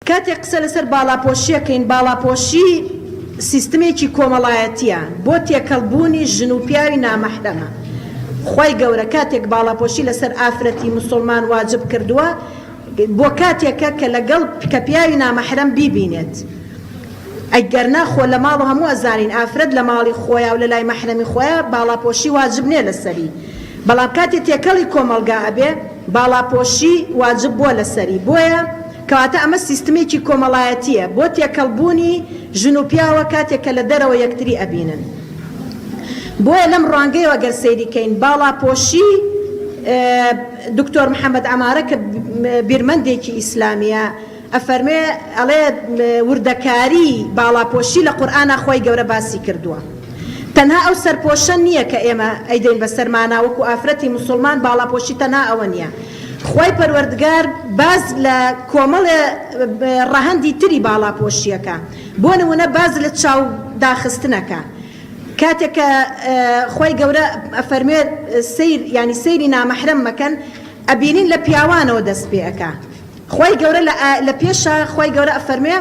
کاتێک قسە لەسەر باڵاپۆشیەکەین باڵاپۆشی سیستمێکی کۆمەڵایەتیە بۆ تێکەڵبوونی ژن و پیاوی نامەحرەمە خی گەورە کاتێک باڵاپۆشی لەسەر ئافرەتی مسلمان واجب کردووە بۆ کاتێکە کە لەگەڵ کە پیاوی نامەحرەم بیبینێت ئەگەرنا خۆ لە ماڵ هەموو ئەزانین ئافرەت لە ماڵی خۆیان و لە لای مەحرەمی خۆیان باڵاپۆشی واجب نێ لەسەری بەڵام کاتێک تێکەڵی کۆمەلگا ئەبێ باڵاپۆشی واجب بۆ لەسەری بۆیە کەواتە ئەمە سیستمێکی کۆمەڵایەتیە بۆ تێکەڵبوونی ژن و پیاوە کاتێکە لە دەرەوە یەکتری ئەبینن بۆیە لەم ڕوانگەیەوە گەر سەیریکەین باڵاپۆشی دکتۆر محەممەد عەمارە کە بیرمەندێکی ئیسلامیە ئەفەرمێ ئەڵێ وردەکاری باڵاپۆشی لە قورئانە خۆی گەورە باسی کردووە تەنها ئەو سەرپۆشە نییە کە ئێمە ئەیدەین بە سەرمانە وەکو ئافرەتی مسلمان باڵاپۆشی تەنها ئەوە نییە خۆی پەروەردگار باز لە کۆمەڵێ ڕەهەندی تری باڵاپۆشیەکە بۆ نمونە باز لە چاو داخستنەکە کاتێکە خۆی گەورە ئەفەرمێت سیر ینی سەیری نامەحرەم مەکەن ئەبینین لە پیاوانەوە دەست پێ ئەکا خۆی گەورە لە پێشە خۆی گەورە ئەفەرمێ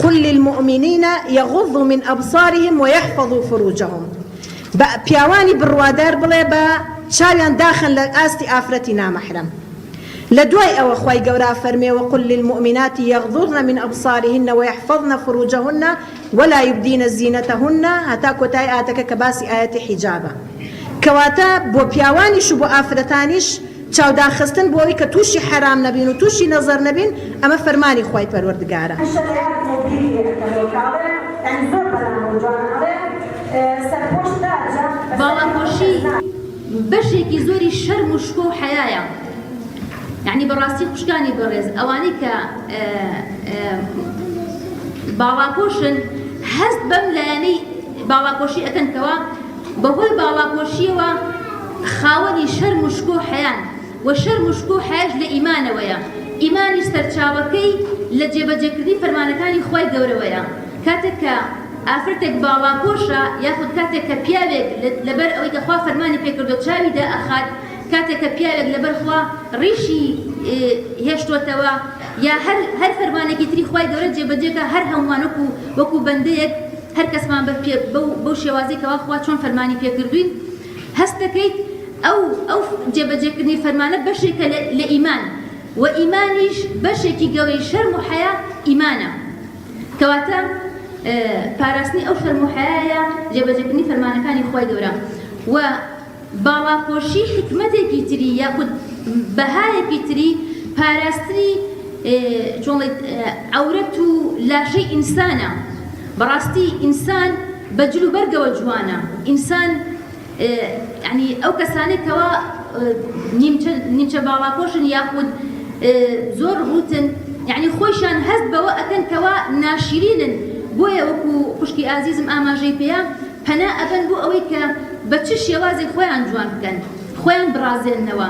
قل للمؤمنين يغضوا من أبصارهم ويحفظوا فروجهم پیاوانی بڕوادار بڵێ بە چاویان داخن لە ئاستی ئافرەتی نامەحرەم لە دوای ئەوە خۆی گەورە فەرمێ وقل للمؤمنات يغضضن من أبصارهن ويحفظن فروجهن ولا يبدين زينتهن هەتا کۆتای ئاەتەکە کە باسی ئاەتی حیجابە کەواتە بۆ پیاوانیش و بۆ ئافرەتانیش چاوداخستن بۆ ئەوەی کە تووشی حرام نەبین و تووشی نەزەر نەبین ئەمە فەرمانی خۆی پەروەردگارە باڵاپۆشی بەشێکی زۆری شەرم و شکۆ و حەیایە یعنی بەڕاستی خوشکانی بەڕێز ئەوانەی کە باڵاپۆشن هەست بەم لایەنەی باڵاپۆشی ئەکەنکەوە بەهۆی باڵاپۆشیەوە خاوەنی شەرم و شکۆ و حەیان و شەرم و شکۆ و حەیاش لە ئیمانەوەیە ئیمانی سەرچاوەکەی لە جێبەجێکردنی فەرمانەکانی خۆی گەورەوەیە کاتێک کە ئافرەتێک باڵاپۆشە یاخود کاتێک کە پیاوێک لەبەر ئەوەی کە خوا فەرمانی پێکردو چاویدا ئەخات کاتێک کە پیاوێک لەبەر خوا ڕیشی هێشتوتەوە یا هەر فەرمانێکی تری خۆی گەورە جێبەجێکە هەر هەمومان وەکو بەندەیەک هەر کەسمان بەو شێوازەیەکەوە خوا چۆن فەرمانی پێکردوین هەست دەکەیت ئەو جێبەجێکردنی فەرمانە بەشێکە لە ئیمان و ئیمانیش بەشێکی گەورەی شەرم و حەیا ئیمانە کەواتە پاراستنی ئەو شەرم و حەیایە جێبەجێکردنی فەرمانەکانی خۆی گەورە و باڵاپۆشی حکمەتێکی تری یاخود بەهایەکی تری پاراستنی عەورەت و لاشەی ئینسانە بەڕاستی ئینسان بەجل و بەرگەوە جوانە ئینسان یعنی ئەو کەسانێکەوە نیمچە باڵاپۆشن یاخود زۆر ڕوتن یعنی خۆیشان هەست بەوە ئەکەنکەوە ناشرینن بۆیە وەکو خوشکی ئازیزم ئاماژەی پێیە پەنا ئەبەن بۆ ئەوەی کە بە چ شێوازێک خۆیان جوان بکەن خۆیان بڕازێننەوە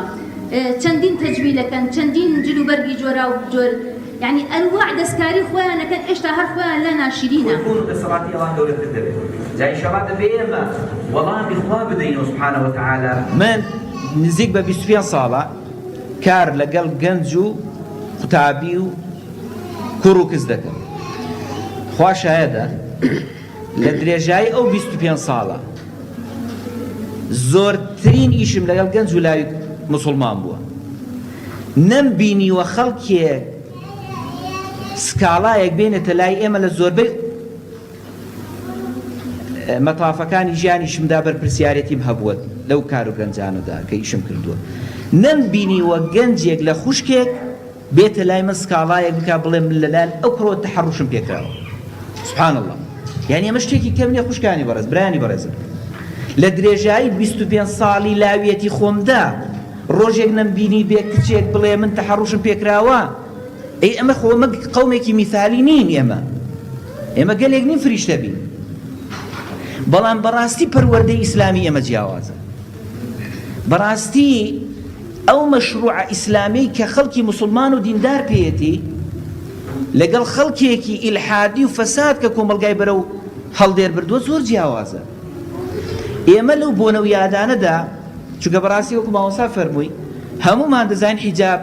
چەندین تەجویلەکەن چەندین جلوبەرگی جۆرا و جۆر یعنی ئەنواع دەستکاری خۆیانەکەن ئێشتا هەر خۆیان لا ناشرینە دەسەڵاتی ئەوان گەورەتر دەبێت جا ئینشاڵڵا دەبێ ئێمە وەڵامی خوا بدەینەوە سوبحانە وتەعالا من نزیک بە 25 ساڵە کار لەگەڵ گەنج و قوتابی و کوڕ و کز دەکەم خوا شایەدە لە درێژایی ئەو 25 ساڵە زۆرترین ئیشم لەگەڵ گەنج و لاوی مسلمان بووە نەمبینیوە خەڵکێک سکاڵایەک بێنێتە لای ئێمە لە زۆربەی مەتافەکانی ژیانیشمدا بەرپرسیارەتیم هەبووە لەو کار و گەنجانەدا کە ئیشم کردووە نەمبینیوە گەنجێک لە خوشکێک بێتە لای من سکاڵایەک بکا بڵێ من لەلایەن ئەو کڕۆ تەحەڕوشم پێکراوە سوبحان الله یعنی ئەمە شتێکی کەم نییە خوشکانی بەڕێز برایانی بەڕێزم لە درێژایی 25 ساڵی لاویەتی خۆمدا ڕۆژێک نەمبینی بێ کچێک بڵێ من تەحەڕوشم پێکراوە ئەی ئەمە خۆمە قەومێکی میثالی نین ئێمە گەلێک نین فریشتە بین بەڵام بەڕاستی پەروەردەی ئیسلامی ئێمە جیاوازە بەڕاستی ئەو مەشروعە ئیسلامی کە خەڵکی مسلمان و دیندار پێیەتی لەگەڵ خەڵکێکی ئیلحادی و فەساد کە کۆمەڵگای بەرەو هەڵدێر بردووە زۆر جیاوازە ئێمە لەو بۆنە و یادانەدا چونکە بەڕاستی وەکو مامۆستا فەرمووی هەمومان دەزانین حیجاب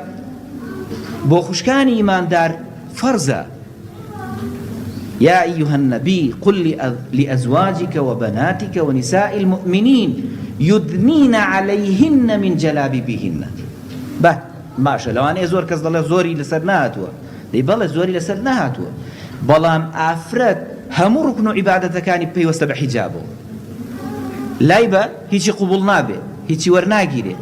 بۆ خوشکانی ئیماندار فەرزە يا أيها النبي قل لأزواجك وبناتك ونساء المؤمنين يدنين عليهن من جلابيبهن. باشە لەوانەیە زۆر کەس دەڵێ زۆری لەسەر نهاتووە، دەی بەڵێ زۆری لەسەر نهاتووە، بەڵام ئافرەت هەموو ڕوکن و عیبادەتەکانی پێیوەستە بە حیجابەوە، لای بە هیچی قوبوڵ نابێ، هیچی وەرناگیرێ.